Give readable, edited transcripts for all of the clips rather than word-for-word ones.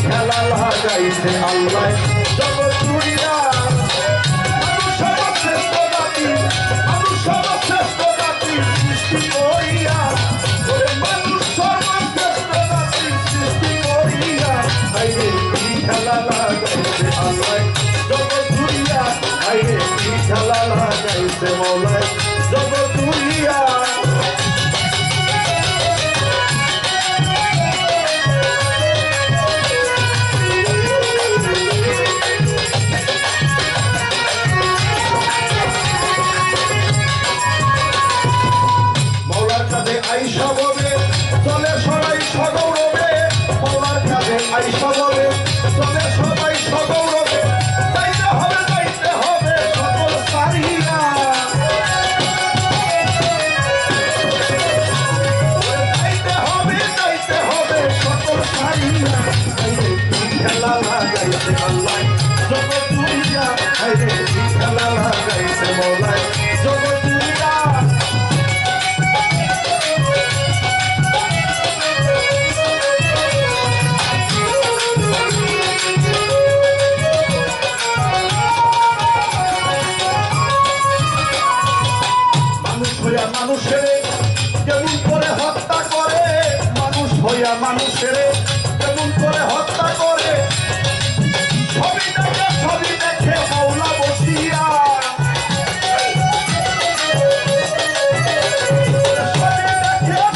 খেলা লাগাইছে আল্লাহ জগৎ জুড়িয়া মানুষ সর্বশ্রেষ্ঠ জাতি মানুষ সর্বশ্রেষ্ঠ জাতি সৃষ্টি করিয়া মানুষ সর্বশ্রেষ্ঠ জাতি সৃষ্টি করিয়া আইরে কি খেলা লাগাইছে আল্লাহ জগৎ জুড়িয়া আইরে কি খেলা লাগাইছে মৌলা জগৎ জুড়িয়া আইসা বলে চলে সবাই সগৌরবে মৌলার কাছে আইসা বলে চলে সবাই সগৌরবে যাইতে হবে সকল সারিয়া যাইতে হবে সকল সারিয়া খেলা লাগাইছে আল্লাহ জগৎ জুড়িয়া খেলা লাগাইছে মৌলায় জগৎ জুড়িয়া মানুষের কেমন করে হত্যা করে মানুষ হইয়া মানুষের কেমন করে হত্যা করে ছবি দেখে মৌলা বসিয়া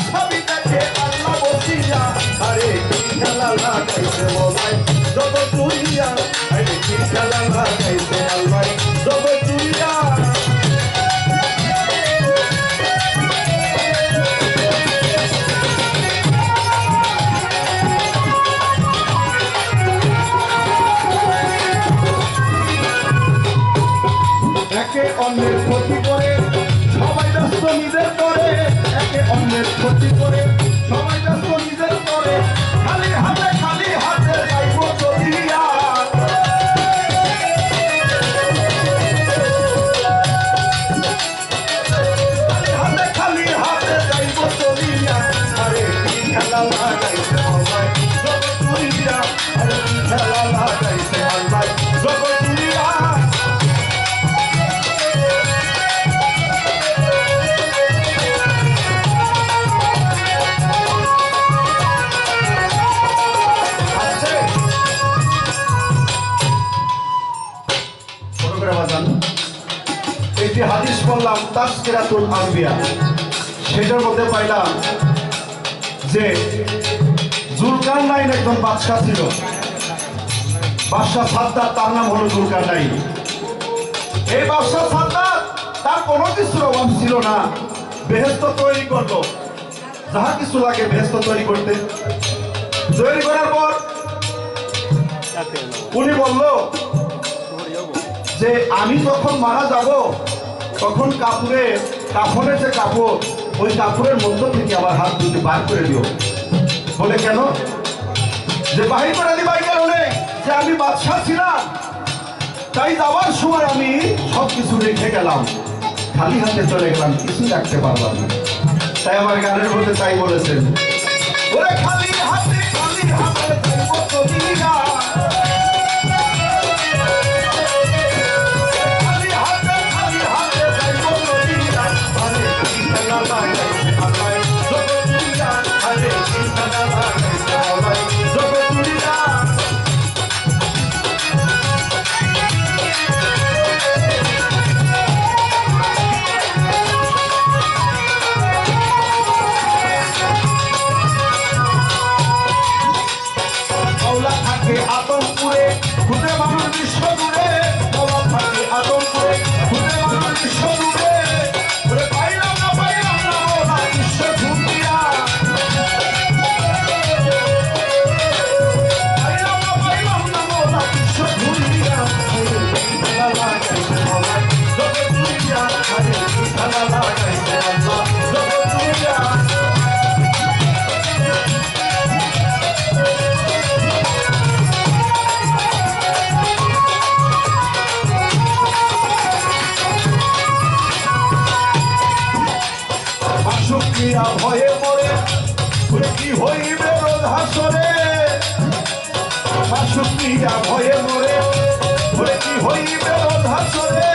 ছবি দেখে আল্লাহ বসিয়া আরে কি খেলা লাগাইছে মৌলায় জগৎ জুড়িয়া আরে কি খেলা লাগাইছে আল্লাহ জগৎ জুড়িয়া একে অন্যের ক্ষতি করে সবাই ব্যস্ত নিজের করে একে অন্যের ক্ষতি করে সবাই ব্যস্ত নিজের করে খালি হাতে যাইব চলিয়া খালি হাতে যাইব চলিয়া আরে কি খেলা লাগাইছে আল্লাহ জগৎ জুড়িয়া আরে কি খেলা লাগাইছে আল্লাহ জগৎ জুড়িয়া হাদিস বললাম তাসকিরাতুল আম্বিয়া সেটার মধ্যে পাইলাম যে জুলকারনাইন একজন বাদশা ছিল বাদশা সাদ্দাত তার নাম হলো জুলকারনাইন এই বাদশা সাদ্দাত তার কোনো কিছুর অভাব ছিল না বেহেশত তৈরি করত যাহা কিছু লাগে বেহেশত তৈরি করতে তৈরি করার পর উনি বলল যে আমি যখন মারা যাব তখন কাফনের যে কাপড় ওই কাপড়ের মধ্য থেকে আমার হাত দুটি বার করে দিও বলে কেন যে বাহির করে দিবা এই কারণে যে আমি বাদশা ছিলাম তাই যাওয়ার সময় আমি সবকিছু রেখে গেলাম খালি হাতে চলে গেলাম কিছু রাখতে পারলাম না তাই আমার গানের মধ্যে তাই বলেছেন ওরে খালি হাতে হাসরে শাশুড়িয়া ভয়ে মরে ওরে কি হইবে হাসরে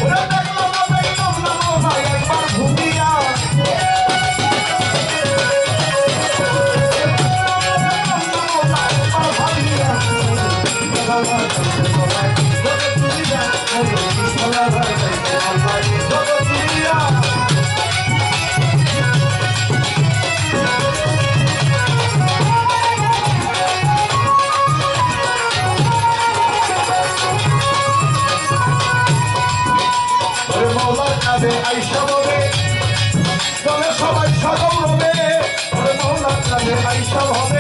ওরে দেখলাম না মৌলা একবার ঘুমিয়া আইসা বলে চলে সবাই সগৌরবে মৌলার কাজে আইসা হবে